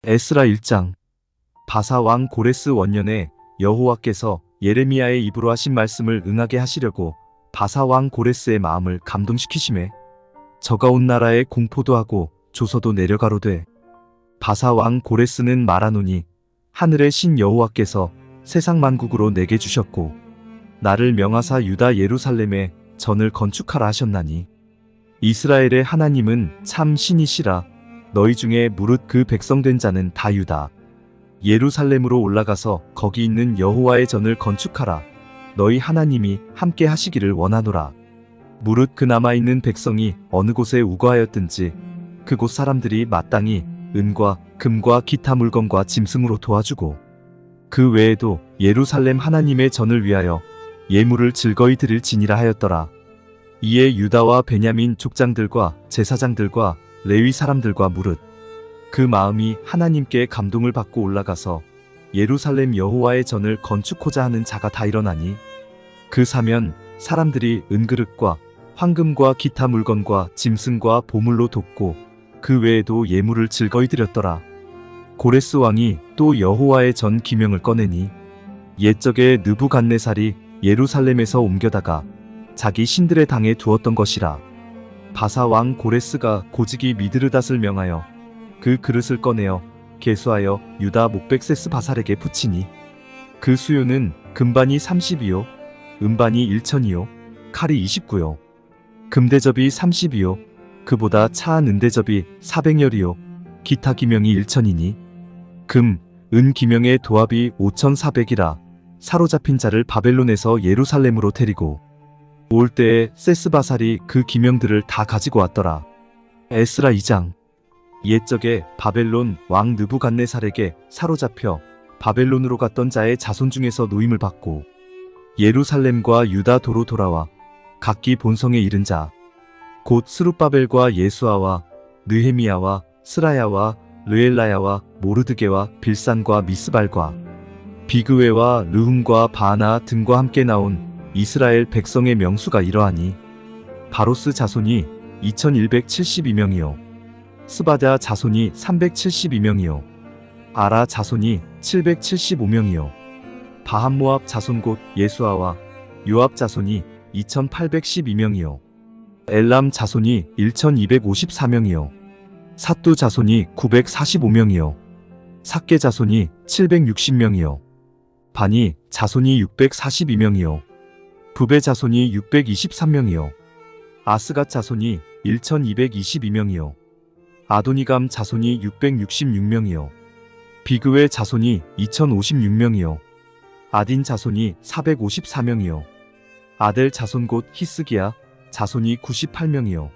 에스라 1장. 바사 왕 고레스 원년에 여호와께서 예레미야의 입으로 하신 말씀을 응하게 하시려고 바사 왕 고레스의 마음을 감동시키심에 저가 온 나라에 공포도 하고 조서도 내려가로되, 바사 왕 고레스는 말하노니 하늘의 신 여호와께서 세상 만국으로 내게 주셨고 나를 명하사 유다 예루살렘에 전을 건축하라 하셨나니, 이스라엘의 하나님은 참 신이시라. 너희 중에 무릇 그 백성된 자는 다 유다 예루살렘으로 올라가서 거기 있는 여호와의 전을 건축하라. 너희 하나님이 함께 하시기를 원하노라. 무릇 그 남아있는 백성이 어느 곳에 우거하였든지 그곳 사람들이 마땅히 은과 금과 기타 물건과 짐승으로 도와주고, 그 외에도 예루살렘 하나님의 전을 위하여 예물을 즐거이 드릴지니라 하였더라. 이에 유다와 베냐민 족장들과 제사장들과 레위 사람들과 무릇 그 마음이 하나님께 감동을 받고 올라가서 예루살렘 여호와의 전을 건축하자 하는 자가 다 일어나니, 그 사면 사람들이 은그릇과 황금과 기타 물건과 짐승과 보물로 돕고 그 외에도 예물을 즐거이 드렸더라. 고레스 왕이 또 여호와의 전 기명을 꺼내니, 옛적에 느부갓네살이 예루살렘에서 옮겨다가 자기 신들의 당에 두었던 것이라. 바사 왕 고레스가 고직이 미드르닷을 명하여 그 그릇을 꺼내어 계수하여 유다 목백세스 바살에게 붙이니, 그 수요는 금반이 30이요 은반이 1천이요 칼이 29요 금대접이 30이요 그보다 차한 은대접이 400열이요 기타 기명이 1천이니, 금, 은 기명의 도합이 5,400이라. 사로잡힌 자를 바벨론에서 예루살렘으로 데리고 올 때에 세스바살이 그 기명들을 다 가지고 왔더라. 에스라 2장. 옛적에 바벨론 왕 느부갓네살에게 사로잡혀 바벨론으로 갔던 자의 자손 중에서 노임을 받고 예루살렘과 유다 도로 돌아와 각기 본성에 이른 자, 곧 스룹바벨과 예수아와 느헤미야와 스라야와 르엘라야와 모르드게와 빌산과 미스발과 비그웨와 르훔과 바하나 등과 함께 나온 이스라엘 백성의 명수가 이러하니, 바로스 자손이 2172명이요 스바다 자손이 372명이요 아라 자손이 775명이요 바한모압 자손 곧 예수아와 요압 자손이 2812명이요 엘람 자손이 1254명이요 삿두 자손이 945명이요 삭게 자손이 760명이요 바니 자손이 642명이요 부베 자손이 623명이요 아스갓 자손이 1222명이요 아도니감 자손이 666명이요 비그웨 자손이 2056명이요 아딘 자손이 454명이요 아델 자손 곧 히스기야 자손이 98명이요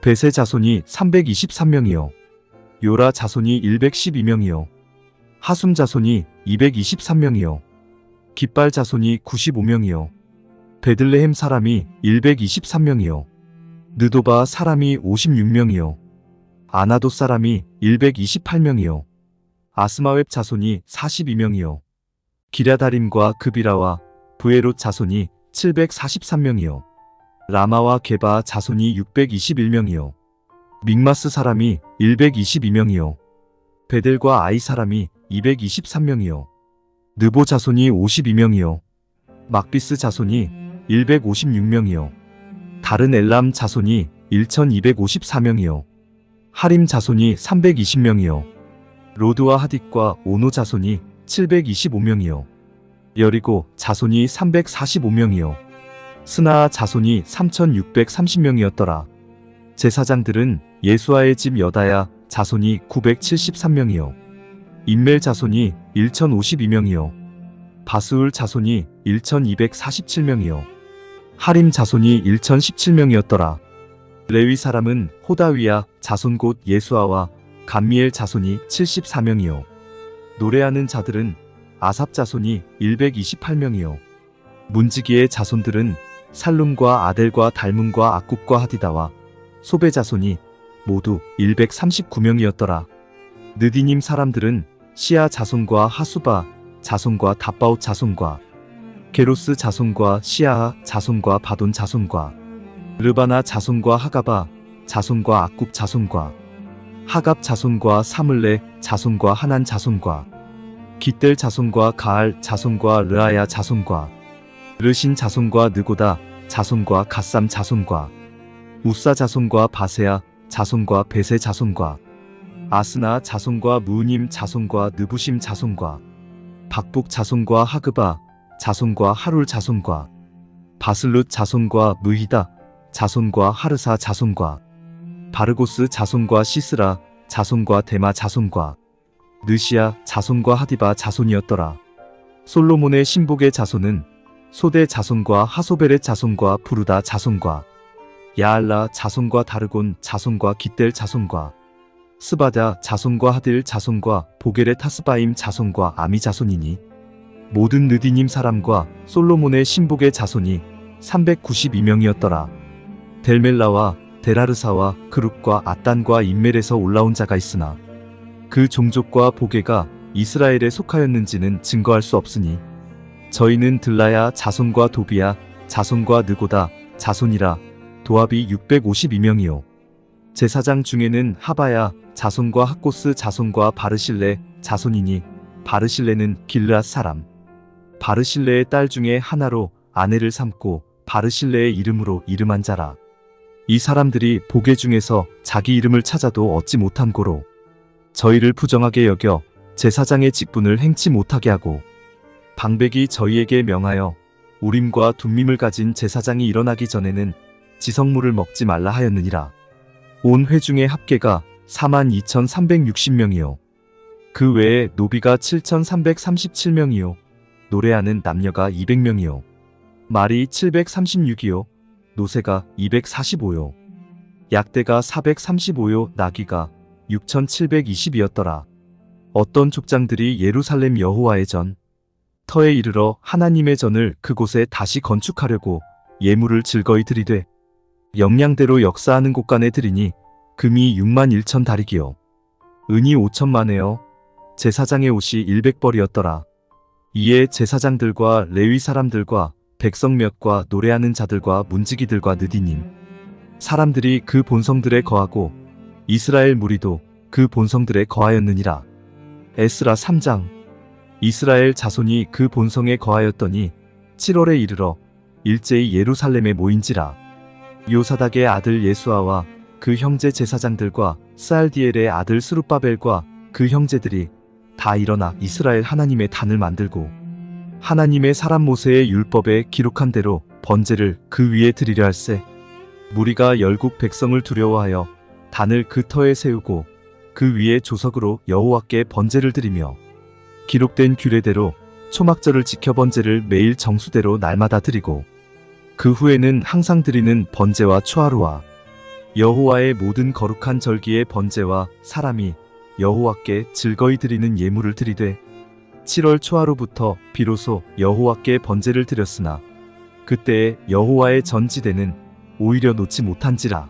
베세 자손이 323명이요 요라 자손이 112명이요 하숨 자손이 223명이요 깃발 자손이 95명이요 베들레헴 사람이 123명이요 느도바 사람이 56명이요 아나도 사람이 128명이요 아스마웹 자손이 42명이요 기랴다림과 그비라와 부에롯 자손이 743명이요 라마와 게바 자손이 621명이요 믹마스 사람이 122명이요 베델과 아이 사람이 223명이요 느보 자손이 52명이요 막비스 자손이 156명이요 다른 엘람 자손이 1254명이요 하림 자손이 320명이요 로드와 하딕과 오노 자손이 725명이요 여리고 자손이 345명이요 스나아 자손이 3630명이었더라. 제사장들은 예수아의 집 여다야 자손이 973명이요 인멜 자손이 1052명이요 바스울 자손이 1247명이요 하림 자손이 1017명이었더라. 레위 사람은 호다위야 자손 곧 예수아와 감미엘 자손이 74명이요 노래하는 자들은 아삽 자손이 128명이요 문지기의 자손들은 살룸과 아델과 달문과 악굽과 하디다와 소베 자손이 모두 139명이었더라. 느디님 사람들은 시아 자손과 하수바 자손과 답바옷 자손과 게로스 자손과 시아하 자손과 바돈 자손과 르바나 자손과 하가바 자손과 악굽 자손과 하갑 자손과 사물레 자손과 하난 자손과 깃델 자손과 가알 자손과 르아야 자손과 르신 자손과 느고다 자손과 갓삼 자손과 우사 자손과 바세야 자손과 베세 자손과 아스나 자손과 무님 자손과 느부심 자손과 박북 자손과 하그바 자손과 하룰 자손과 바슬룻 자손과 무히다 자손과 하르사 자손과 바르고스 자손과 시스라 자손과 데마 자손과 느시아 자손과 하디바 자손이었더라. 솔로몬의 신복의 자손은 소대 자손과 하소베렛 자손과 부르다 자손과 야알라 자손과 다르곤 자손과 깃델 자손과 스바다 자손과 하딜 자손과 보게렛 하스바임 자손과 아미 자손이니 모든 느디님 사람과 솔로몬의 신복의 자손이 392명이었더라. 델멜라와 데라르사와 그룹과 앗단과 인멜에서 올라온 자가 있으나 그 종족과 보게가 이스라엘에 속하였는지는 증거할 수 없으니 저희는 들라야 자손과 도비야 자손과 느고다 자손이라 도합이 652명이요. 제사장 중에는 하바야 자손과 학고스 자손과 바르실레 자손이니 바르실레는 길르앗 사람. 바르실레의 딸 중에 하나로 아내를 삼고 바르실레의 이름으로 이름한 자라. 이 사람들이 보게 중에서 자기 이름을 찾아도 얻지 못한 고로 저희를 부정하게 여겨 제사장의 직분을 행치 못하게 하고 방백이 저희에게 명하여 우림과 둠밈을 가진 제사장이 일어나기 전에는 지성물을 먹지 말라 하였느니라. 온 회중의 합계가 42,360명이요. 그 외에 노비가 7,337명이요. 노래하는 남녀가 200명이요. 말이 736이요. 노새가 245요. 약대가 435요. 나귀가 6,720이었더라. 어떤 족장들이 예루살렘 여호와의 전 터에 이르러 하나님의 전을 그곳에 다시 건축하려고 예물을 즐거이 드리되 영량대로 역사하는 곳간에 드리니 금이 61,000 다리기요. 은이 5,000만에요. 제사장의 옷이 100벌이었더라. 이에 제사장들과 레위 사람들과 백성 몇과 노래하는 자들과 문지기들과 느디님 사람들이 그 본성들에 거하고 이스라엘 무리도 그 본성들에 거하였느니라. 에스라 3장. 이스라엘 자손이 그 본성에 거하였더니 7월에 이르러 일제히 예루살렘에 모인지라. 요사닥의 아들 예수아와 그 형제 제사장들과 스알디엘의 아들 스룹바벨과 그 형제들이 다 일어나 이스라엘 하나님의 단을 만들고 하나님의 사람 모세의 율법에 기록한 대로 번제를 그 위에 드리려 할세. 무리가 열국 백성을 두려워하여 단을 그 터에 세우고 그 위에 조석으로 여호와께 번제를 드리며 기록된 규례대로 초막절을 지켜 번제를 매일 정수대로 날마다 드리고 그 후에는 항상 드리는 번제와 초하루와 여호와의 모든 거룩한 절기의 번제와 사람이 여호와께 즐거이 드리는 예물을 드리되 7월 초하루부터 비로소 여호와께 번제를 드렸으나 그때에 여호와의 전지대는 오히려 놓지 못한지라.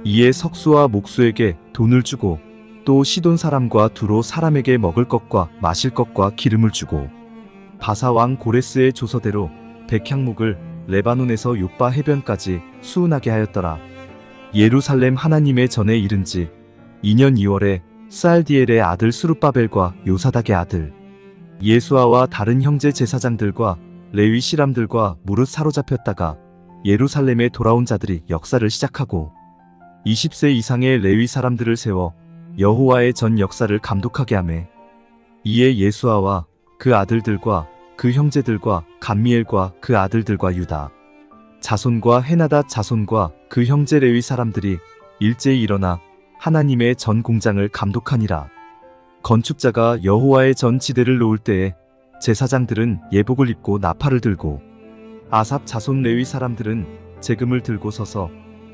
이에 석수와 목수에게 돈을 주고 또 시돈 사람과 두로 사람에게 먹을 것과 마실 것과 기름을 주고 바사 왕 고레스의 조서대로 백향목을 레바논에서 요바 해변까지 수운하게 하였더라. 예루살렘 하나님의 전에 이른지 2년 2월에 스알디엘의 아들 스룹바벨과 요사닥의 아들 예수아와 다른 형제 제사장들과 레위 시람들과 무릇 사로잡혔다가 예루살렘에 돌아온 자들이 역사를 시작하고 20세 이상의 레위 사람들을 세워 여호와의 전 역사를 감독하게 하매 이에 예수아와 그 아들들과 그 형제들과 감미엘과 그 아들들과 유다 자손과 헤나닷 자손과 그 형제 레위 사람들이 일제히 일어나 하나님의 전 공장을 감독하니라. 건축자가 여호와의 전 지대를 놓을 때에 제사장들은 예복을 입고 나팔을 들고 아삽 자손 레위 사람들은 재금을 들고 서서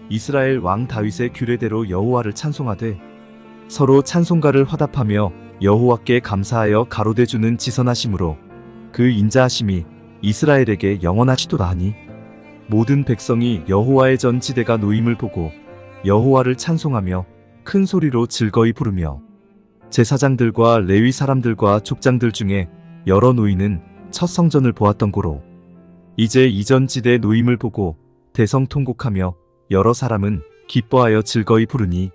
이스라엘 왕 다윗의 규례대로 여호와를 찬송하되 서로 찬송가를 화답하며 여호와께 감사하여 가로대주는 지선하심으로 그 인자하심이 이스라엘에게 영원하시도다 하니 모든 백성이 여호와의 전 지대가 놓임을 보고 여호와를 찬송하며 큰 소리로 즐거이 부르며 제사장들과 레위 사람들과 족장들 중에 여러 노인은 첫 성전을 보았던 고로 이제 이전 지대 놓임을 보고 대성통곡하며 여러 사람은 기뻐하여 즐거이 부르니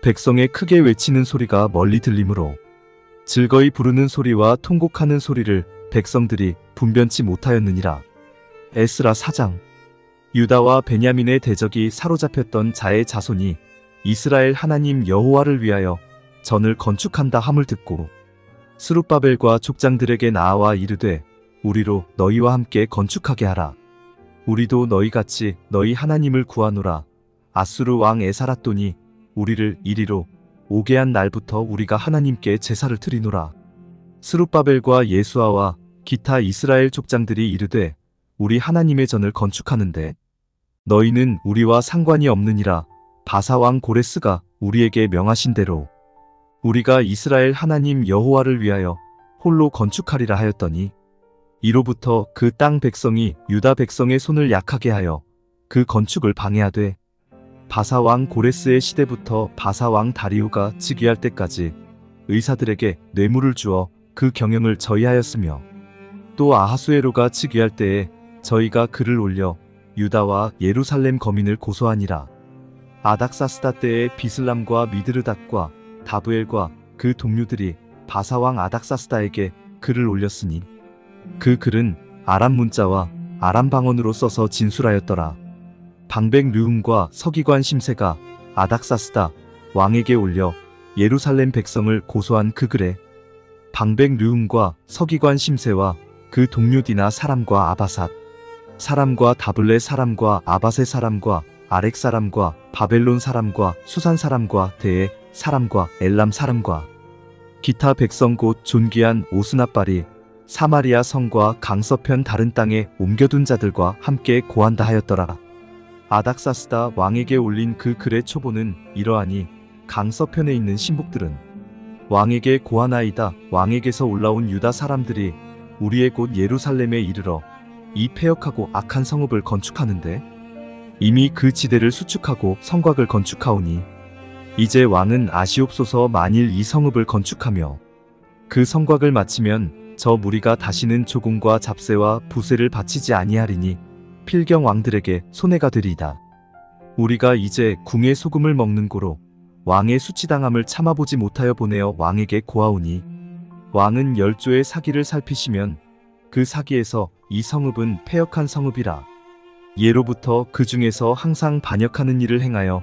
백성의 크게 외치는 소리가 멀리 들리므로 즐거이 부르는 소리와 통곡하는 소리를 백성들이 분변치 못하였느니라. 에스라 4장. 유다와 베냐민의 대적이 사로잡혔던 자의 자손이 이스라엘 하나님 여호와를 위하여 전을 건축한다 함을 듣고 스룹바벨과 족장들에게 나아와 이르되 우리로 너희와 함께 건축하게 하라. 우리도 너희같이 너희 하나님을 구하노라. 아수르 왕 에사라돈이 우리를 이리로 오게 한 날부터 우리가 하나님께 제사를 드리노라. 스룹바벨과 예수아와 기타 이스라엘 족장들이 이르되 우리 하나님의 전을 건축하는데 너희는 우리와 상관이 없느니라. 바사 왕 고레스가 우리에게 명하신 대로 우리가 이스라엘 하나님 여호와를 위하여 홀로 건축하리라 하였더니 이로부터 그 땅 백성이 유다 백성의 손을 약하게 하여 그 건축을 방해하되 바사 왕 고레스의 시대부터 바사 왕 다리우가 즉위할 때까지 의사들에게 뇌물을 주어 그 경영을 저희하였으며 또 아하수에로가 즉위할 때에 저희가 그를 올려 유다와 예루살렘 거민을 고소하니라. 아닥사스다 때에 비슬람과 미드르닷과 다브엘과 그 동료들이 바사왕 아닥사스다에게 글을 올렸으니 그 글은 아람 문자와 아람 방언으로 써서 진술하였더라. 방백 르움과 서기관 심세가 아닥사스다 왕에게 올려 예루살렘 백성을 고소한 그 글에 방백 르움과 서기관 심세와 그 동료 디나 사람과 아바삿 사람과 다블레 사람과 아바세 사람과 아렉 사람과 바벨론 사람과 수산 사람과 대에 사람과 엘람 사람과 기타 백성 곧 존귀한 오스나빨이 사마리아 성과 강서편 다른 땅에 옮겨둔 자들과 함께 고한다 하였더라. 아닥사스다 왕에게 올린 그 글의 초보는 이러하니 강서편에 있는 신복들은 왕에게 고하나이다. 왕에게서 올라온 유다 사람들이 우리의 곳 예루살렘에 이르러 이 패역하고 악한 성읍을 건축하는데 이미 그 지대를 수축하고 성곽을 건축하오니 이제 왕은 아시옵소서. 만일 이 성읍을 건축하며 그 성곽을 마치면 저 무리가 다시는 조공과 잡세와 부세를 바치지 아니하리니 필경 왕들에게 손해가 되리이다. 우리가 이제 궁의 소금을 먹는 고로 왕의 수치당함을 참아보지 못하여 보내어 왕에게 고하오니 왕은 열조의 사기를 살피시면 그 사기에서 이 성읍은 패역한 성읍이라. 예로부터 그 중에서 항상 반역하는 일을 행하여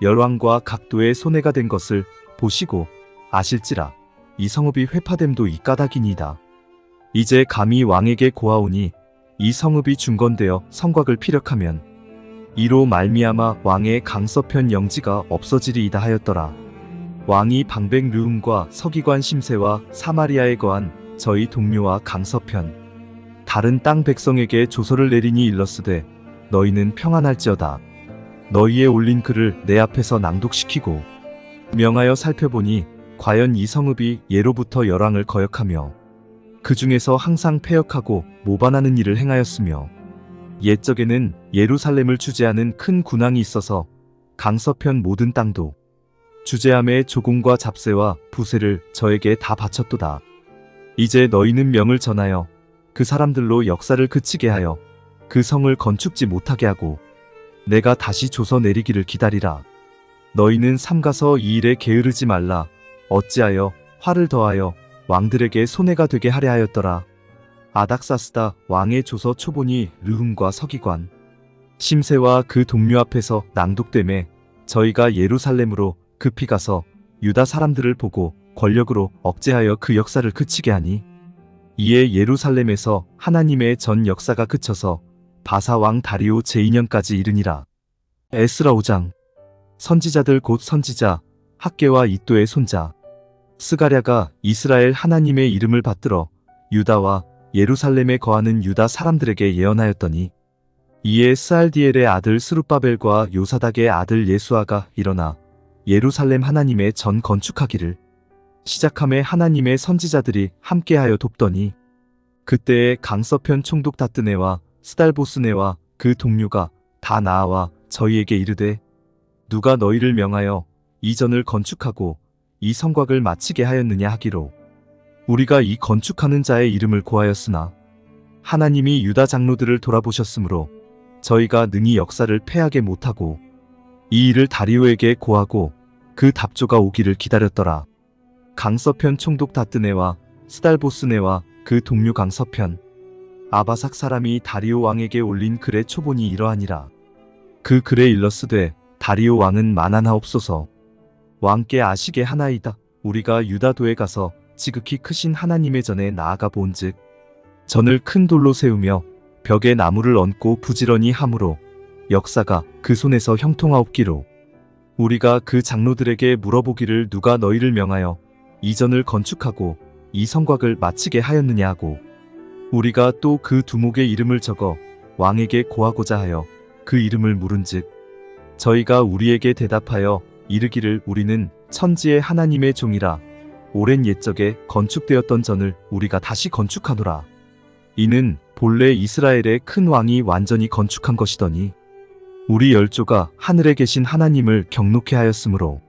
열왕과 각도의 손해가 된 것을 보시고 아실지라. 이 성읍이 회파됨도 이 까닭이니이다. 이제 감히 왕에게 고하오니 이 성읍이 중건되어 성곽을 피력하면 이로 말미암아 왕의 강서편 영지가 없어지리이다 하였더라. 왕이 방백 르움과 서기관 심세와 사마리아에 거한 저희 동료와 강서편 다른 땅 백성에게 조서를 내리니 일렀으되 너희는 평안할지어다. 너희의 올린 글을 내 앞에서 낭독시키고 명하여 살펴보니 과연 이 성읍이 예로부터 열왕을 거역하며 그 중에서 항상 패역하고 모반하는 일을 행하였으며 옛적에는 예루살렘을 주재하는 큰 군왕이 있어서 강서편 모든 땅도 주재함의 조공과 잡세와 부세를 저에게 다 바쳤도다. 이제 너희는 명을 전하여 그 사람들로 역사를 그치게 하여 그 성을 건축지 못하게 하고 내가 다시 조서 내리기를 기다리라. 너희는 삼가서 이 일에 게으르지 말라. 어찌하여 화를 더하여 왕들에게 손해가 되게 하려 하였더라. 아닥사스다 왕의 조서 초본이 르훔과 서기관 심세와 그 동료 앞에서 낭독되매 저희가 예루살렘으로 급히 가서 유다 사람들을 보고 권력으로 억제하여 그 역사를 그치게 하니 이에 예루살렘에서 하나님의 전 역사가 그쳐서 바사 왕 다리오 제2년까지 이르니라. 에스라 5장. 선지자들 곧 선지자 학개와 이또의 손자 스가랴가 이스라엘 하나님의 이름을 받들어 유다와 예루살렘에 거하는 유다 사람들에게 예언하였더니 이에 스알디엘의 아들 스룹바벨과 요사닥의 아들 예수아가 일어나 예루살렘 하나님의 전 건축하기를 시작함에 하나님의 선지자들이 함께하여 돕더니 그때에 강서편 총독 다뜨네와 스달보스네와 그 동료가 다 나아와 저희에게 이르되 누가 너희를 명하여 이 전을 건축하고 이 성곽을 마치게 하였느냐 하기로 우리가 이 건축하는 자의 이름을 고하였으나 하나님이 유다 장로들을 돌아보셨으므로 저희가 능히 역사를 패하게 못하고 이 일을 다리오에게 고하고 그 답조가 오기를 기다렸더라. 강서편 총독 다뜨네와 스달보스네와 그 동료 강서편 아바삭 사람이 다리오 왕에게 올린 글의 초본이 이러하니라. 그 글에 일러스되 다리오 왕은 만한하옵소서. 왕께 아시게 하나이다. 우리가 유다도에 가서 지극히 크신 하나님의 전에 나아가 본즉 전을 큰 돌로 세우며 벽에 나무를 얹고 부지런히 함으로 역사가 그 손에서 형통하옵기로 우리가 그 장로들에게 물어보기를 누가 너희를 명하여 이 전을 건축하고 이 성곽을 마치게 하였느냐 하고 우리가 또 그 두목의 이름을 적어 왕에게 고하고자 하여 그 이름을 물은즉 저희가 우리에게 대답하여 이르기를 우리는 천지의 하나님의 종이라 오랜 옛적에 건축되었던 전을 우리가 다시 건축하노라. 이는 본래 이스라엘의 큰 왕이 완전히 건축한 것이더니 우리 열조가 하늘에 계신 하나님을 경록해 하였으므로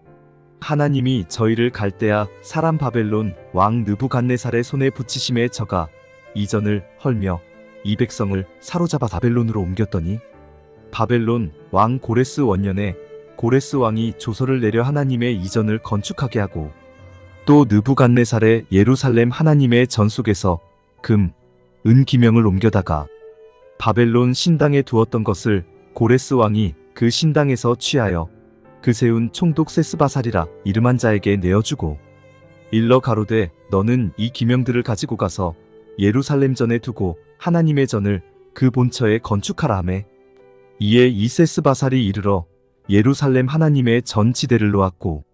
하나님이 저희를 갈대아 사람 바벨론 왕 느부갓네살의 손에 붙이심에 저가 이 전을 헐며 이 백성을 사로잡아 바벨론으로 옮겼더니 바벨론 왕 고레스 원년에 고레스 왕이 조서를 내려 하나님의 이전을 건축하게 하고 또 느부갓네살의 예루살렘 하나님의 전 속에서 금, 은 기명을 옮겨다가 바벨론 신당에 두었던 것을 고레스 왕이 그 신당에서 취하여 그 세운 총독 세스바살이라 이름한 자에게 내어주고 일러 가로되 너는 이 기명들을 가지고 가서 예루살렘 전에 두고 하나님의 전을 그 본처에 건축하라 하매 이에 이 세스바살이 이르러 예루살렘 하나님의 전 지대를 놓았고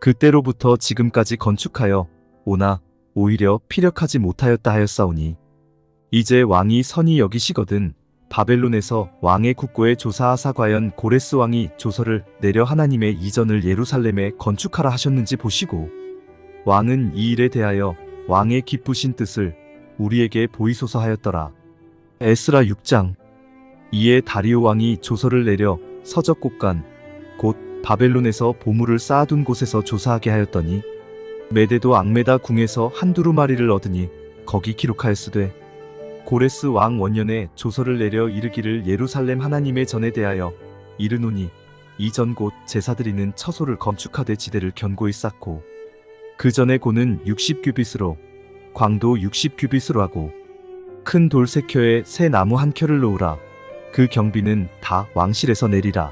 그때로부터 지금까지 건축하여 오나 오히려 피력하지 못하였다 하였사오니 이제 왕이 선히 여기시거든 바벨론에서 왕의 국고에 조사하사 과연 고레스 왕이 조서를 내려 하나님의 이전을 예루살렘에 건축하라 하셨는지 보시고 왕은 이 일에 대하여 왕의 기쁘신 뜻을 우리에게 보이소서 하였더라. 에스라 6장. 이에 다리오 왕이 조서를 내려 서적곡간 곧 바벨론에서 보물을 쌓아둔 곳에서 조사하게 하였더니 메데도 앙메다 궁에서 한두루마리를 얻으니 거기 기록하였으되 고레스 왕 원년에 조서를 내려 이르기를 예루살렘 하나님의 전에 대하여 이르노니 이 전 곧 제사드리는 처소를 건축하되 지대를 견고히 쌓고 그 전에 고는 60규빗으로 광도 60규빗으로 하고 큰 돌 3켜에 새 나무 1켜를 놓으라. 그 경비는 다 왕실에서 내리라.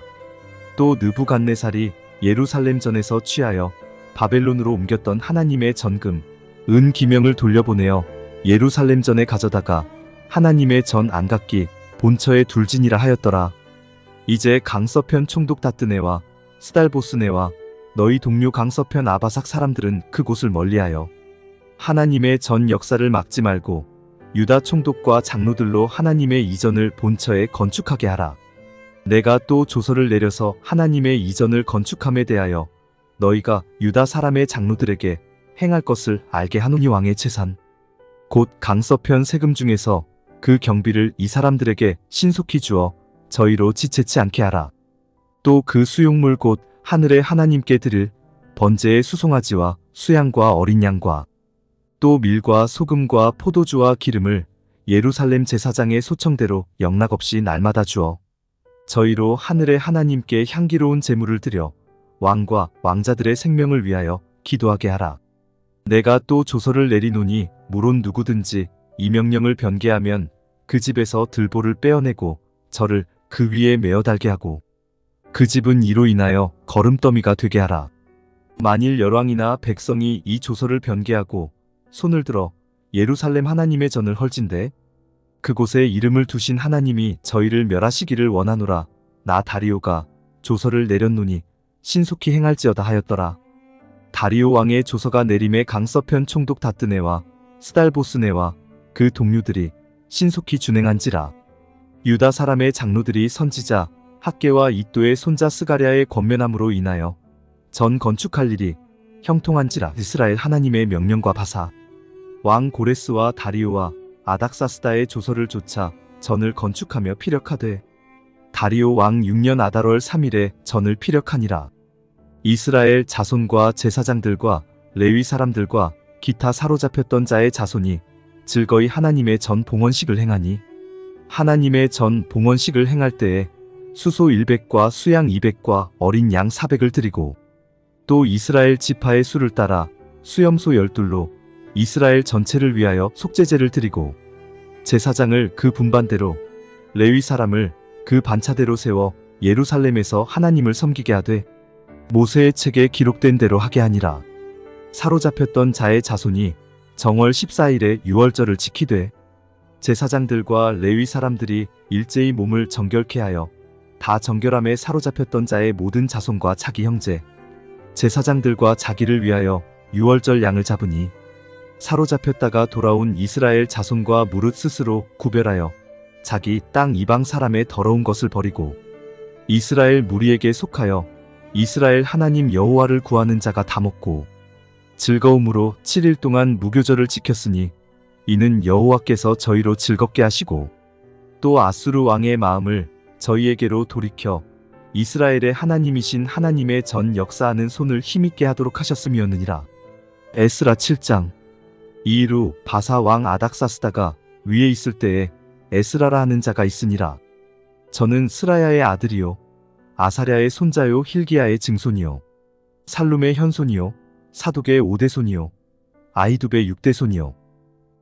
또 느부갓네살이 예루살렘 전에서 취하여 바벨론으로 옮겼던 하나님의 전금, 은 기명을 돌려보내어 예루살렘 전에 가져다가 하나님의 전 안각기 본처에 둘지니라 하였더라. 이제 강서편 총독 다뜨네와 스달보스네와 너희 동료 강서편 아바삭 사람들은 그곳을 멀리하여 하나님의 전 역사를 막지 말고 유다 총독과 장로들로 하나님의 이전을 본처에 건축하게 하라. 내가 또 조서를 내려서 하나님의 이전을 건축함에 대하여 너희가 유다 사람의 장로들에게 행할 것을 알게 하노니 왕의 재산 곧 강서편 세금 중에서 그 경비를 이 사람들에게 신속히 주어 저희로 지체치 않게 하라. 또 그 수용물 곧 하늘의 하나님께 드릴 번제의 수송아지와 수양과 어린 양과 또 밀과 소금과 포도주와 기름을 예루살렘 제사장의 소청대로 영락없이 날마다 주어 저희로 하늘의 하나님께 향기로운 제물을 드려 왕과 왕자들의 생명을 위하여 기도하게 하라. 내가 또 조서를 내리노니 무론 누구든지 이 명령을 변개하면 그 집에서 들보를 빼어내고 저를 그 위에 메어 달게 하고 그 집은 이로 인하여 거름더미가 되게 하라. 만일 열왕이나 백성이 이 조서를 변개하고 손을 들어 예루살렘 하나님의 전을 헐진대 그곳에 이름을 두신 하나님이 저희를 멸하시기를 원하노라. 나 다리오가 조서를 내렸노니 신속히 행할지어다 하였더라. 다리오 왕의 조서가 내림에 강서편 총독 다뜨네와 스달보스네와 그 동료들이 신속히 준행한지라. 유다 사람의 장로들이 선지자 학개와 이또의 손자 스가랴의 권면함으로 인하여 전 건축할 일이 형통한지라. 이스라엘 하나님의 명령과 바사 왕 고레스와 다리오와 아닥사스다의 조서를 좇아 전을 건축하며 피력하되 다리오 왕 6년 아달월 3일에 전을 피력하니라. 이스라엘 자손과 제사장들과 레위 사람들과 기타 사로잡혔던 자의 자손이 즐거이 하나님의 전 봉헌식을 행하니 하나님의 전 봉헌식을 행할 때에 수소 100과 수양 200과 어린 양 400을 드리고 또 이스라엘 지파의 수를 따라 수염소 12로 이스라엘 전체를 위하여 속죄제를 드리고 제사장을 그 분반대로 레위 사람을 그 반차대로 세워 예루살렘에서 하나님을 섬기게 하되 모세의 책에 기록된 대로 하게 하니라. 사로잡혔던 자의 자손이 정월 14일에 유월절을 지키되 제사장들과 레위 사람들이 일제히 몸을 정결케 하여 다 정결함에 사로잡혔던 자의 모든 자손과 자기 형제 제사장들과 자기를 위하여 유월절 양을 잡으니 사로잡혔다가 돌아온 이스라엘 자손과 무릇 스스로 구별하여 자기 땅 이방 사람의 더러운 것을 버리고 이스라엘 무리에게 속하여 이스라엘 하나님 여호와를 구하는 자가 다 먹고 즐거움으로 7일 동안 무교절을 지켰으니 이는 여호와께서 저희로 즐겁게 하시고 또 아수르 왕의 마음을 저희에게로 돌이켜 이스라엘의 하나님이신 하나님의 전 역사하는 손을 힘있게 하도록 하셨음이었느니라. 에스라 7장. 이일 후 바사 왕 아닥사스다가 위에 있을 때에 에스라라 하는 자가 있으니라. 저는 스라야의 아들이요 아사랴의 손자요 힐기야의 증손이요 살룸의 현손이요 사독의 5대손이요 아히두베의 6대손이요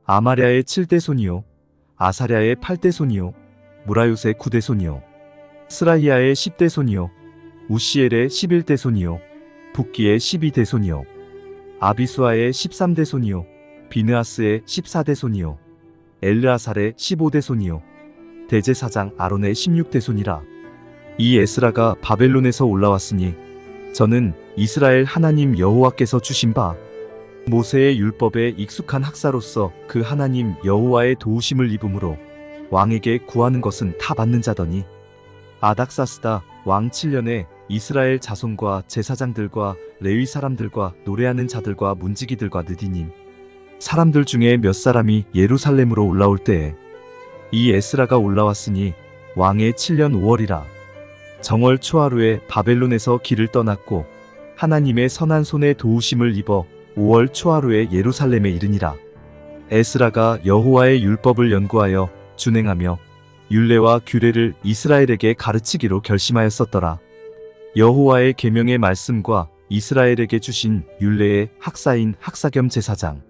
아마랴의 7대손이요 아사랴의 8대손이요 무라요스의 9대손이요 스라히야의 10대손이요 우시엘의 11대손이요 붓기의 12대손이요 아비수아의 13대손이요 비느하스의 14대손이요 엘르아살의 15대손이요 대제사장 아론의 16대손이라. 이 에스라가 바벨론에서 올라왔으니 저는 이스라엘 하나님 여호와께서 주신 바 모세의 율법에 익숙한 학사로서 그 하나님 여호와의 도우심을 입음으로 왕에게 구하는 것은 다 받는 자더니 아닥사스다 왕 7년에 이스라엘 자손과 제사장들과 레위 사람들과 노래하는 자들과 문지기들과 느디님 사람들 중에 몇 사람이 예루살렘으로 올라올 때에 이 에스라가 올라왔으니 왕의 7년 5월이라. 정월 초하루에 바벨론에서 길을 떠났고 하나님의 선한 손에 도우심을 입어 5월 초하루에 예루살렘에 이르니라. 에스라가 여호와의 율법을 연구하여 준행하며 율례와 규례를 이스라엘에게 가르치기로 결심하였었더라. 여호와의 계명의 말씀과 이스라엘에게 주신 율례의 학사인 학사 겸 제사장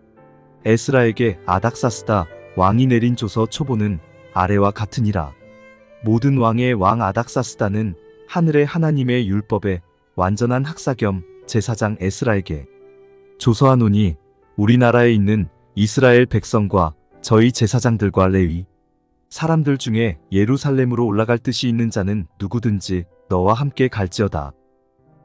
에스라에게 아닥사스다 왕이 내린 조서 초보는 아래와 같으니라. 모든 왕의 왕 아닥사스다는 하늘의 하나님의 율법에 완전한 학사 겸 제사장 에스라에게 조서하노니 우리나라에 있는 이스라엘 백성과 저희 제사장들과 레위 사람들 중에 예루살렘으로 올라갈 뜻이 있는 자는 누구든지 너와 함께 갈지어다.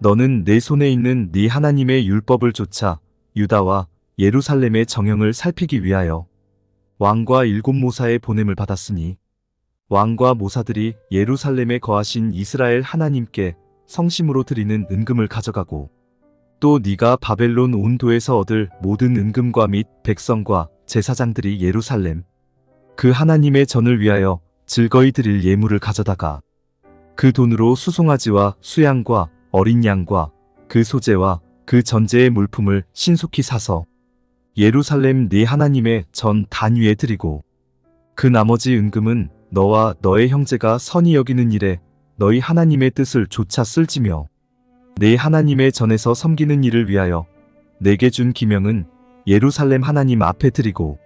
너는 내 손에 있는 네 하나님의 율법을 좇아 유다와 예루살렘의 정형을 살피기 위하여 왕과 7 모사의 보냄을 받았으니 왕과 모사들이 예루살렘에 거하신 이스라엘 하나님께 성심으로 드리는 은금을 가져가고 또 네가 바벨론 온도에서 얻을 모든 은금과 및 백성과 제사장들이 예루살렘 그 하나님의 전을 위하여 즐거이 드릴 예물을 가져다가 그 돈으로 수송아지와 수양과 어린 양과 그 소재와 그 전제의 물품을 신속히 사서 예루살렘 네 하나님의 전 단 위에 드리고 그 나머지 은금은 너와 너의 형제가 선히 여기는 일에 너희 하나님의 뜻을 조차 쓸지며 네 하나님의 전에서 섬기는 일을 위하여 내게 준 기명은 예루살렘 하나님 앞에 드리고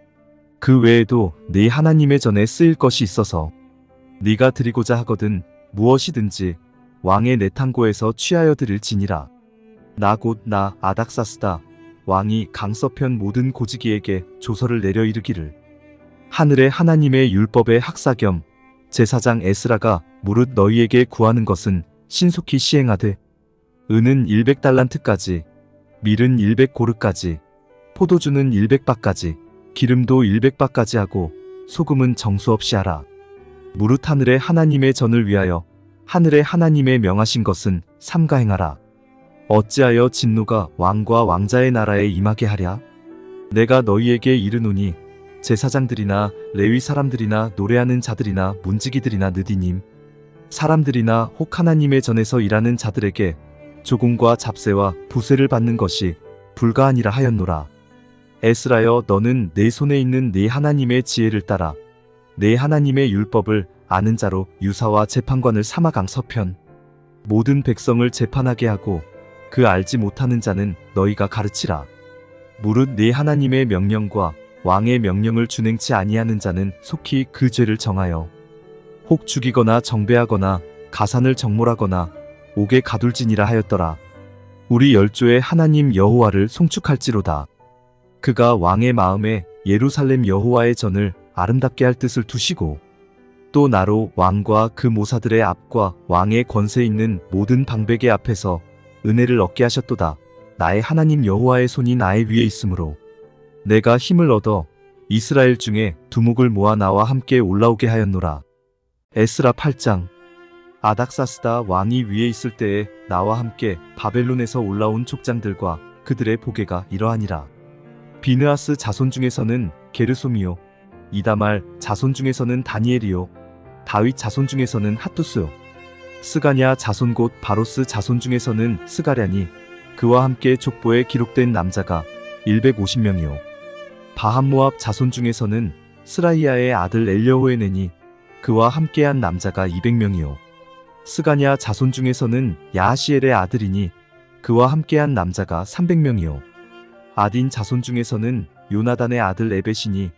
그 외에도 네 하나님의 전에 쓰일 것이 있어서 네가 드리고자 하거든 무엇이든지 왕의 내탕고에서 취하여 드릴지니라. 나 곧 나 아닥사스다 왕이 강서편 모든 고지기에게 조서를 내려 이르기를 하늘의 하나님의 율법의 학사 겸 제사장 에스라가 무릇 너희에게 구하는 것은 신속히 시행하되 은은 100달란트까지 밀은 100고르까지 포도주는 100바까지 기름도 100바까지 하고 소금은 정수 없이 하라. 무릇 하늘의 하나님의 전을 위하여 하늘의 하나님의 명하신 것은 삼가 행하라. 어찌하여 진노가 왕과 왕자의 나라에 임하게 하랴? 내가 너희에게 이르노니 제사장들이나 레위 사람들이나 노래하는 자들이나 문지기들이나 느디님 사람들이나 혹 하나님의 전에서 일하는 자들에게 조공과 잡세와 부세를 받는 것이 불가하니라 하였노라. 에스라여 너는 내 손에 있는 네 하나님의 지혜를 따라 내 하나님의 율법을 아는 자로 유사와 재판관을 삼아 강서편 모든 백성을 재판하게 하고 그 알지 못하는 자는 너희가 가르치라. 무릇 네 하나님의 명령과 왕의 명령을 준행치 아니하는 자는 속히 그 죄를 정하여 혹 죽이거나 정배하거나 가산을 정몰하거나 옥에 가둘지니라 하였더라. 우리 열조의 하나님 여호와를 송축할지로다. 그가 왕의 마음에 예루살렘 여호와의 전을 아름답게 할 뜻을 두시고 또 나로 왕과 그 모사들의 앞과 왕의 권세 있는 모든 방백의 앞에서 은혜를 얻게 하셨도다. 나의 하나님 여호와의 손이 나의 위에 있으므로 내가 힘을 얻어 이스라엘 중에 두목을 모아 나와 함께 올라오게 하였노라. 에스라 8장. 아닥사스다 왕이 위에 있을 때에 나와 함께 바벨론에서 올라온 족장들과 그들의 보게가 이러하니라. 비느하스 자손 중에서는 게르솜이요, 이다말 자손 중에서는 다니엘이요, 다윗 자손 중에서는 핫두스요, 스가냐 자손 곧 바로스 자손 중에서는 스가랴니 그와 함께 족보에 기록된 남자가 150명이요. 바한모압 자손 중에서는 스라이야의 아들 엘여호에네니 그와 함께한 남자가 200명이요. 스가냐 자손 중에서는 야하시엘의 아들이니 그와 함께한 남자가 300명이요. 아딘 자손 중에서는 요나단의 아들 에벳이니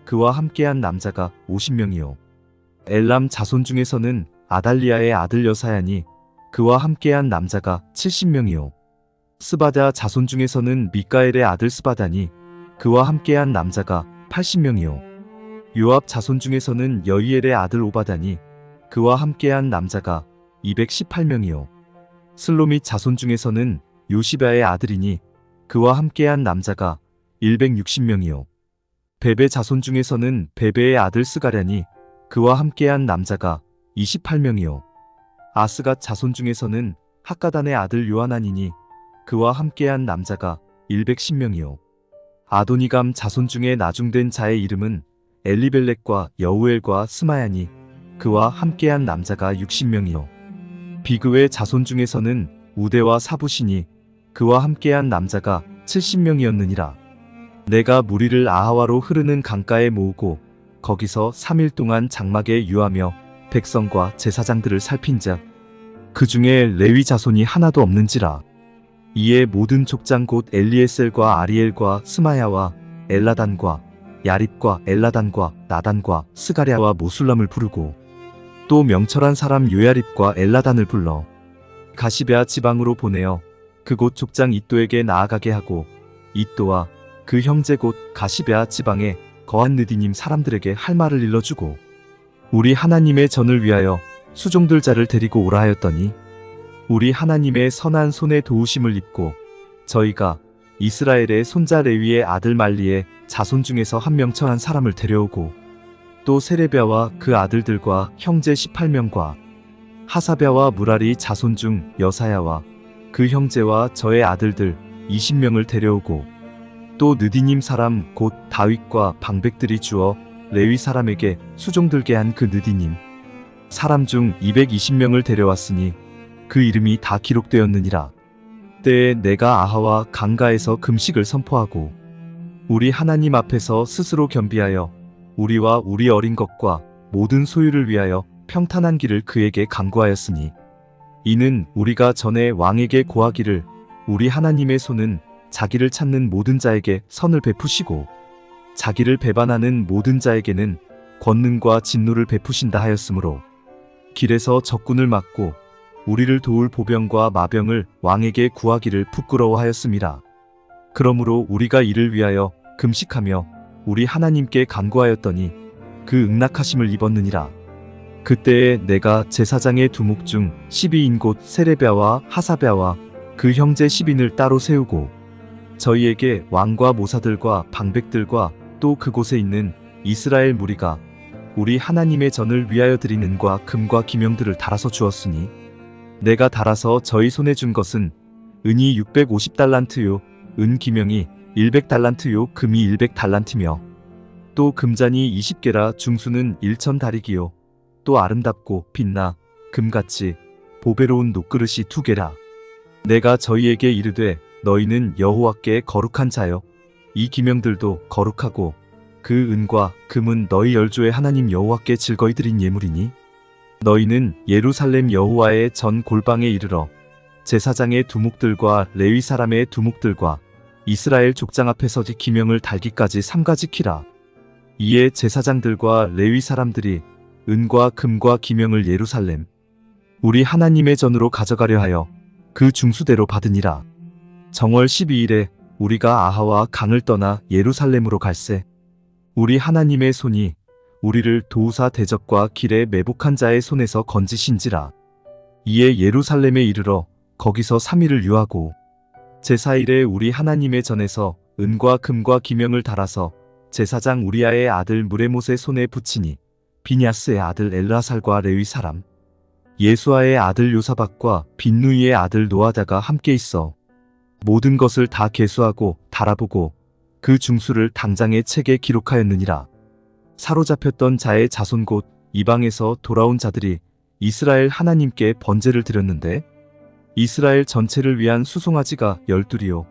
그와 함께한 남자가 50명이요. 엘람 자손 중에서는 아달리아의 아들 여사야니 그와 함께한 남자가 70명이요. 스바다 자손 중에서는 미가엘의 아들 스바다니 그와 함께한 남자가 80명이요. 요압 자손 중에서는 여이엘의 아들 오바다니 그와 함께한 남자가 218명이요. 슬로밋 자손 중에서는 요시바의 아들이니 그와 함께한 남자가 160명이요. 베베 자손 중에서는 베베의 아들 스가랴니 그와 함께한 남자가 28명이요. 아스갓 자손 중에서는 학가단의 아들 요하나니니 그와 함께한 남자가 110명이요. 아도니감 자손 중에 나중된 자의 이름은 엘리벨렉과 여우엘과 스마야니 그와 함께한 남자가 60명이요. 비그의 자손 중에서는 우대와 사부시니 그와 함께한 남자가 70명이었느니라. 내가 무리를 아하와로 흐르는 강가에 모으고 거기서 3일 동안 장막에 유하며 백성과 제사장들을 살핀자 그 중에 레위 자손이 하나도 없는지라. 이에 모든 족장 곧 엘리에셀과 아리엘과 스마야와 엘라단과 야립과 엘라단과 나단과 스가랴와 모술람을 부르고 또 명철한 사람 요야립과 엘라단을 불러 가시베아 지방으로 보내어 그곳 족장 이또에게 나아가게 하고 이또와 그 형제 곧 가시베아 지방에 거한 느디님 사람들에게 할 말을 일러주고 우리 하나님의 전을 위하여 수종들 자를 데리고 오라 하였더니 우리 하나님의 선한 손에 도우심을 입고 저희가 이스라엘의 손자 레위의 아들 말리의 자손 중에서 한 명처한 사람을 데려오고 또 세레비아와 그 아들들과 형제 18명과 하사랴와 무라리 자손 중 여사야와 그 형제와 저의 아들들 20명을 데려오고 또 느디님 사람 곧 다윗과 방백들이 주어 레위 사람에게 수종들게 한 그 느디님 사람 중 220명을 데려왔으니 그 이름이 다 기록되었느니라. 때에 내가 아하와 강가에서 금식을 선포하고 우리 하나님 앞에서 스스로 겸비하여 우리와 우리 어린 것과 모든 소유를 위하여 평탄한 길을 그에게 간구하였으니 이는 우리가 전에 왕에게 고하기를 우리 하나님의 손은 자기를 찾는 모든 자에게 선을 베푸시고 자기를 배반하는 모든 자에게는 권능과 진노를 베푸신다 하였으므로 길에서 적군을 막고 우리를 도울 보병과 마병을 왕에게 구하기를 부끄러워하였음이라. 그러므로 우리가 이를 위하여 금식하며 우리 하나님께 간구하였더니 그 응낙하심을 입었느니라. 그때에 내가 제사장의 두목 중 12인 곧 세레비아와 하사랴와 그 형제 10인을 따로 세우고 저희에게 왕과 모사들과 방백들과 또 그곳에 있는 이스라엘 무리가 우리 하나님의 전을 위하여 드린 은과 금과 기명들을 달아서 주었으니 내가 달아서 저희 손에 준 것은 은이 650달란트요 은 기명이 100달란트요 금이 100달란트며 또 금잔이 20개라 중수는 1000다리기요 또 아름답고 빛나 금같이 보배로운 녹그릇이 2개라. 내가 저희에게 이르되 너희는 여호와께 거룩한 자여 이 기명들도 거룩하고 그 은과 금은 너희 열조의 하나님 여호와께 즐거이 드린 예물이니 너희는 예루살렘 여호와의 전 골방에 이르러 제사장의 두목들과 레위 사람의 두목들과 이스라엘 족장 앞에서 기명을 달기까지 삼가 지키라. 이에 제사장들과 레위 사람들이 은과 금과 기명을 예루살렘 우리 하나님의 전으로 가져가려 하여 그 중수대로 받으니라. 정월 12일에 우리가 아하와 강을 떠나 예루살렘으로 갈새 우리 하나님의 손이 우리를 도우사 대적과 길에 매복한 자의 손에서 건지신지라. 이에 예루살렘에 이르러 거기서 3일을 유하고 제4일에 우리 하나님의 전에서 은과 금과 기명을 달아서 제사장 우리아의 아들 무레못의 손에 붙이니 비냐스의 아들 엘르아살과 레위 사람 예수아의 아들 요사박과 빈누이의 아들 노아다가 함께 있어 모든 것을 다 계수하고 달아보고 그 중수를 당장의 책에 기록하였느니라. 사로잡혔던 자의 자손 곧 이방에서 돌아온 자들이 이스라엘 하나님께 번제를 드렸는데 이스라엘 전체를 위한 수송아지가 12이요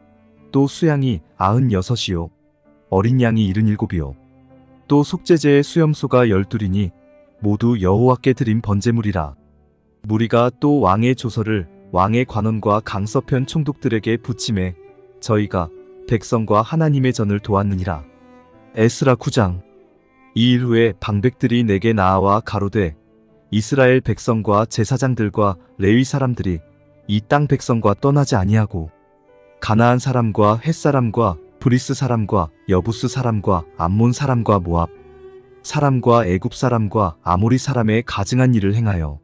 또 수양이 96이요 어린 양이 77이요 또 속죄제의 수염소가 12이니 모두 여호와께 드린 번제물이라. 무리가 또 왕의 조서를 왕의 관원과 강서편 총독들에게 붙임에 저희가 백성과 하나님의 전을 도왔느니라. 에스라 9장. 이 일 후에 방백들이 내게 나아와 가로되 이스라엘 백성과 제사장들과 레위 사람들이 이 땅 백성과 떠나지 아니하고 가나안 사람과 헷 사람과 브리스 사람과 여부스 사람과 암몬 사람과 모압 사람과 애굽 사람과 아모리 사람의 가증한 일을 행하여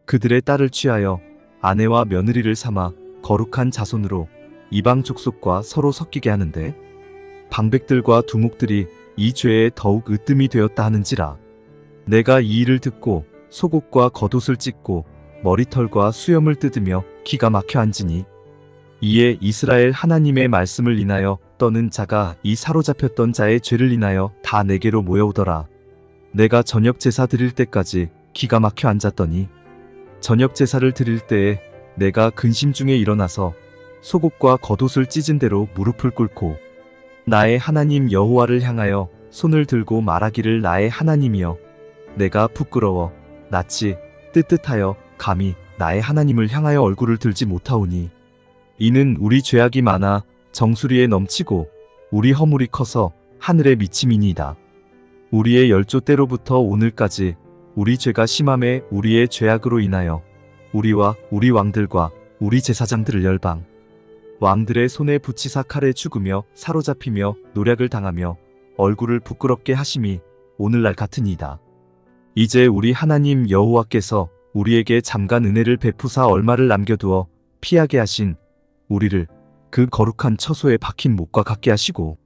그들의 딸을 취하여 아내와 며느리를 삼아 거룩한 자손으로 이방 족속과 서로 섞이게 하는데 방백들과 두목들이 이 죄에 더욱 으뜸이 되었다 하는지라. 내가 이 일을 듣고 속옷과 겉옷을 찢고 머리털과 수염을 뜯으며 기가 막혀 앉으니 이에 이스라엘 하나님의 말씀을 인하여 떠는 자가 이 사로잡혔던 자의 죄를 인하여 다 내게로 모여오더라. 내가 저녁 제사 드릴 때까지 기가 막혀 앉았더니 저녁 제사를 드릴 때에 내가 근심 중에 일어나서 속옷과 겉옷을 찢은 대로 무릎을 꿇고 나의 하나님 여호와를 향하여 손을 들고 말하기를 나의 하나님이여 내가 부끄러워 낯이 뜨뜻하여 감히 나의 하나님을 향하여 얼굴을 들지 못하오니 이는 우리 죄악이 많아 정수리에 넘치고 우리 허물이 커서 하늘에 미침이니이다. 우리의 열조 때로부터 오늘까지 우리 죄가 심함에 우리의 죄악으로 인하여 우리와 우리 왕들과 우리 제사장들을 열방 왕들의 손에 붙이사 칼에 죽으며 사로잡히며 노략을 당하며 얼굴을 부끄럽게 하심이 오늘날 같으니이다. 이제 우리 하나님 여호와께서 우리에게 잠깐 은혜를 베푸사 얼마를 남겨두어 피하게 하신 우리를 그 거룩한 처소에 박힌 못과 같게 하시고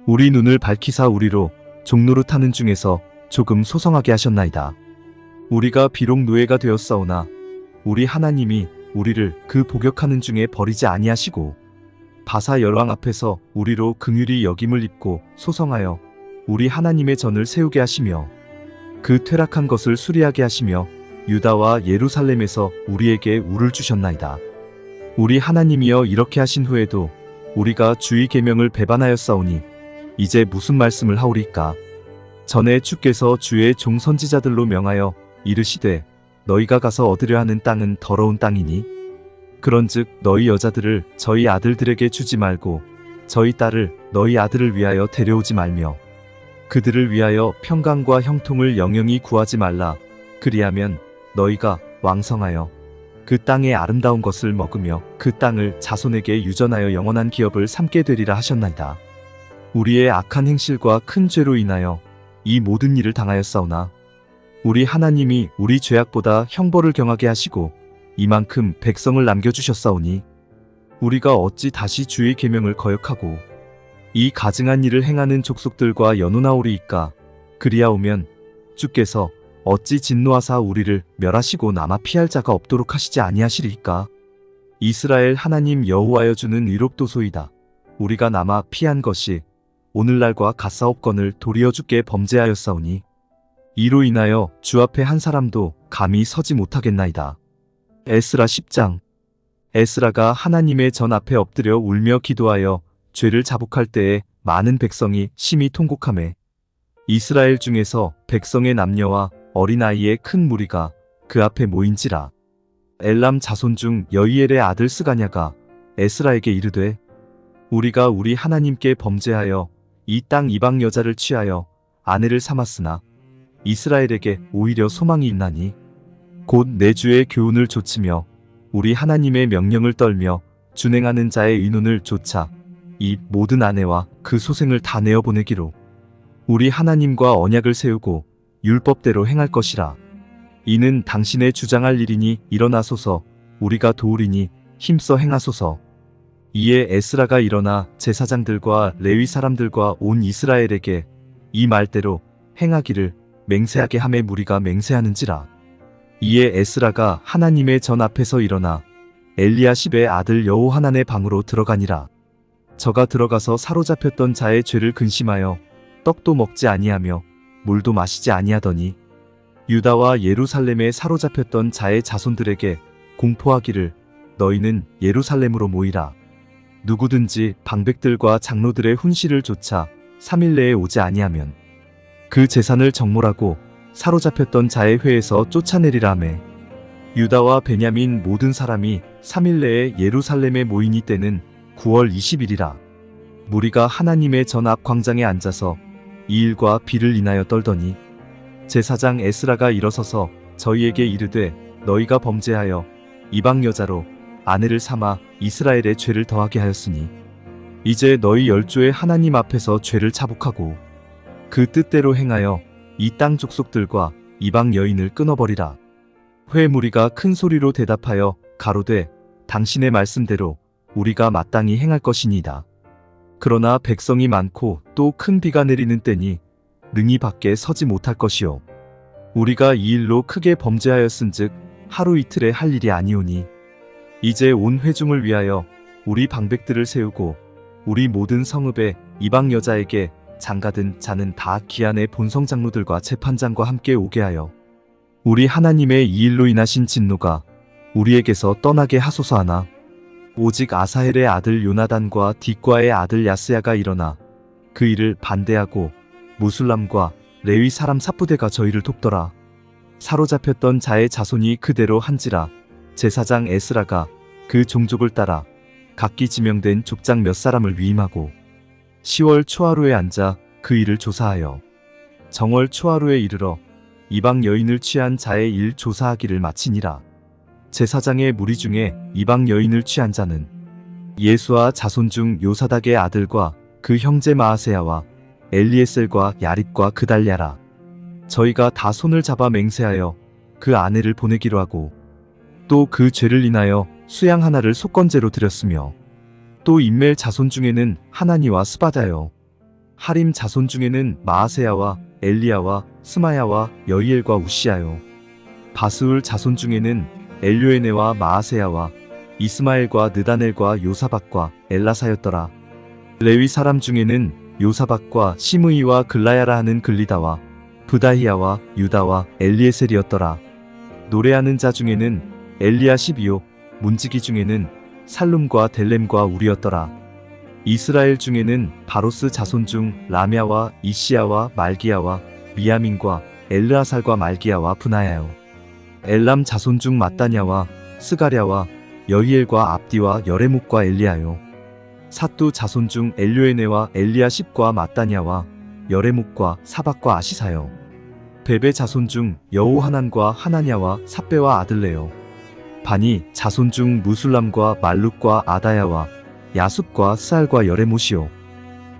우리 눈을 밝히사 우리로 종노릇하는 중에서 조금 소성하게 하셨나이다. 우리가 비록 노예가 되었사오나 우리 하나님이 우리를 그 복역하는 중에 버리지 아니하시고 바사 열왕 앞에서 우리로 긍휼히 여김을 입고 소성하여 우리 하나님의 전을 세우게 하시며 그 퇴락한 것을 수리하게 하시며 유다와 예루살렘에서 우리에게 우를 주셨나이다. 우리 하나님이여 이렇게 하신 후에도 우리가 주의 계명을 배반하였사오니 이제 무슨 말씀을 하오리까? 전에 주께서 주의 종 선지자들로 명하여 이르시되 너희가 가서 얻으려 하는 땅은 더러운 땅이니 그런즉 너희 여자들을 저희 아들들에게 주지 말고 저희 딸을 너희 아들을 위하여 데려오지 말며 그들을 위하여 평강과 형통을 영영히 구하지 말라. 그리하면 너희가 왕성하여 그 땅의 아름다운 것을 먹으며 그 땅을 자손에게 유전하여 영원한 기업을 삼게 되리라 하셨나이다. 우리의 악한 행실과 큰 죄로 인하여 이 모든 일을 당하였사오나 우리 하나님이 우리 죄악보다 형벌을 경하게 하시고 이만큼 백성을 남겨주셨사오니 우리가 어찌 다시 주의 계명을 거역하고 이 가증한 일을 행하는 족속들과 연호나오리이까? 그리하오면 주께서 어찌 진노하사 우리를 멸하시고 남아 피할 자가 없도록 하시지 아니하시리이까? 이스라엘 하나님 여호와여 주는 의롭도소이다. 우리가 남아 피한 것이 오늘날과 같사옵건을 도리어 주께 범죄하였사오니 이로 인하여 주 앞에 한 사람도 감히 서지 못하겠나이다. 에스라 10장. 에스라가 하나님의 전 앞에 엎드려 울며 기도하여 죄를 자복할 때에 많은 백성이 심히 통곡하매 이스라엘 중에서 백성의 남녀와 어린아이의 큰 무리가 그 앞에 모인지라. 엘람 자손 중 여이엘의 아들 스가냐가 에스라에게 이르되 우리가 우리 하나님께 범죄하여 이 땅 이방 여자를 취하여 아내를 삼았으나 이스라엘에게 오히려 소망이 있나니 곧 내 주의 교훈을 좇으며 우리 하나님의 명령을 떨며 준행하는 자의 의논을 좇아 이 모든 아내와 그 소생을 다 내어 보내기로 우리 하나님과 언약을 세우고 율법대로 행할 것이라. 이는 당신의 주장할 일이니 일어나소서. 우리가 도우리니 힘써 행하소서. 이에 에스라가 일어나 제사장들과 레위 사람들과 온 이스라엘에게 이 말대로 행하기를 맹세하게 하매 무리가 맹세하는지라. 이에 에스라가 하나님의 전 앞에서 일어나 엘리야십의 아들 여호하난의 방으로 들어가니라. 저가 들어가서 사로잡혔던 자의 죄를 근심하여 떡도 먹지 아니하며 물도 마시지 아니하더니 유다와 예루살렘에 사로잡혔던 자의 자손들에게 공포하기를 너희는 예루살렘으로 모이라. 누구든지 방백들과 장로들의 훈시를 조차 3일 내에 오지 아니하면 그 재산을 정몰하고 사로잡혔던 자의 회에서 쫓아내리라 하매 유다와 베냐민 모든 사람이 3일 내에 예루살렘에 모이니 때는 9월 20일이라. 무리가 하나님의 전 앞 광장에 앉아서 이 일과 비를 인하여 떨더니 제사장 에스라가 일어서서 저희에게 이르되 너희가 범죄하여 이방 여자로 아내를 삼아 이스라엘의 죄를 더하게 하였으니 이제 너희 열조의 하나님 앞에서 죄를 자복하고 그 뜻대로 행하여 이 땅 족속들과 이방 여인을 끊어버리라. 회 무리가 큰 소리로 대답하여 가로되 당신의 말씀대로 우리가 마땅히 행할 것이니이다. 그러나 백성이 많고 또 큰 비가 내리는 때니 능히 밖에 서지 못할 것이요 우리가 이 일로 크게 범죄하였은즉 하루 이틀에 할 일이 아니오니 이제 온 회중을 위하여 우리 방백들을 세우고 우리 모든 성읍에 이방 여자에게 장가든 자는 다 기한의 본성 장로들과 재판장과 함께 오게 하여 우리 하나님의 이 일로 인하신 진노가 우리에게서 떠나게 하소서 하나 오직 아사헬의 아들 요나단과 딕과의 아들 야스야가 일어나 그 일을 반대하고 무술람과 레위 사람 삽부대가 저희를 돕더라. 사로잡혔던 자의 자손이 그대로 한지라. 제사장 에스라가 그 종족을 따라 각기 지명된 족장 몇 사람을 위임하고 10월 초하루에 앉아 그 일을 조사하여 정월 초하루에 이르러 이방 여인을 취한 자의 일 조사하기를 마치니라. 제사장의 무리 중에 이방 여인을 취한 자는 예수와 자손 중 요사닥의 아들과 그 형제 마아세야와 엘리에셀과 야립과 그달랴라. 저희가 다 손을 잡아 맹세하여 그 아내를 보내기로 하고 또 그 죄를 인하여 수양 하나를 속건제로 드렸으며 또 인멜 자손 중에는 하나니와 스바다요 하림 자손 중에는 마아세야와 엘리야와 스마야와 여이엘과 우시야요 바스울 자손 중에는 엘료에네와 마아세야와 이스마엘과 느다넬과 요사박과 엘라사였더라. 레위 사람 중에는 요사박과 시므이와 글라야라 하는 글리다와 부다히야와 유다와 엘리에셀이었더라. 노래하는 자 중에는 엘리야십이요 문지기 중에는 살룸과 델렘과 우리였더라. 이스라엘 중에는 바로스 자손 중 라мя와 이시야와 말기야와 미야민과 엘르아살과 말기야와 분하야요 엘람 자손 중 마따냐와 스가랴와 여히엘과 압디와 여레목과 엘리야요 삿두 자손 중 엘료에네와 엘리야십과 마따냐와 여레목과 사박과 아시사요 베베 자손 중 여호하난과 하나냐와 삽베와 아들레요 바니 자손 중 무술람과 말룩과 아다야와 야숫과 스알과 여레못이요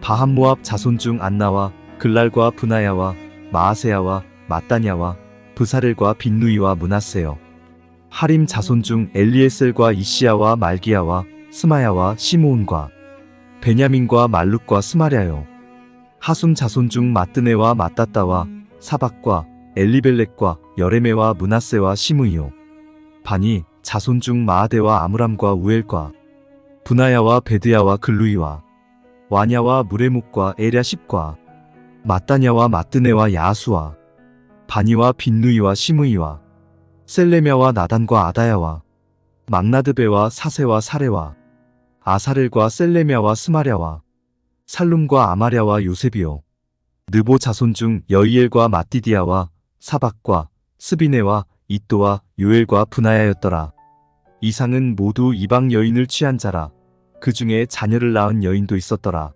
바함모압 자손 중 안나와 글랄과 분하야와 마아세야와 마따냐와 브사렐과 빈누이와 므낫세요 하림 자손 중 엘리에셀과 이시야와 말기야와 스마야와 시므온과 베냐민과 말룩과 스마랴요 하숨 자손 중 마뜨네와 마따따와 사박과 엘리벨렉과 여레메와 므낫세와 시므이요 바니 자손 중 마아데와 아므람과 우엘과 분하야와 베드야와 글루이와 와냐와 무레묵과 에랴십과 마따냐와 마뜨네와 야수와 바니와 빈누이와 시므이와 셀레мя와 나단과 아다야와 막나드베와 사세와 사레와 아사렐과 셀레мя와 스마랴와 살룸과 아마랴와 요셉이요 느보 자손 중 여이엘과 마띠디아와 사박과 스비네와 이또와 요엘과 분하야였더라. 이상은 모두 이방 여인을 취한 자라. 그 중에 자녀를 낳은 여인도 있었더라.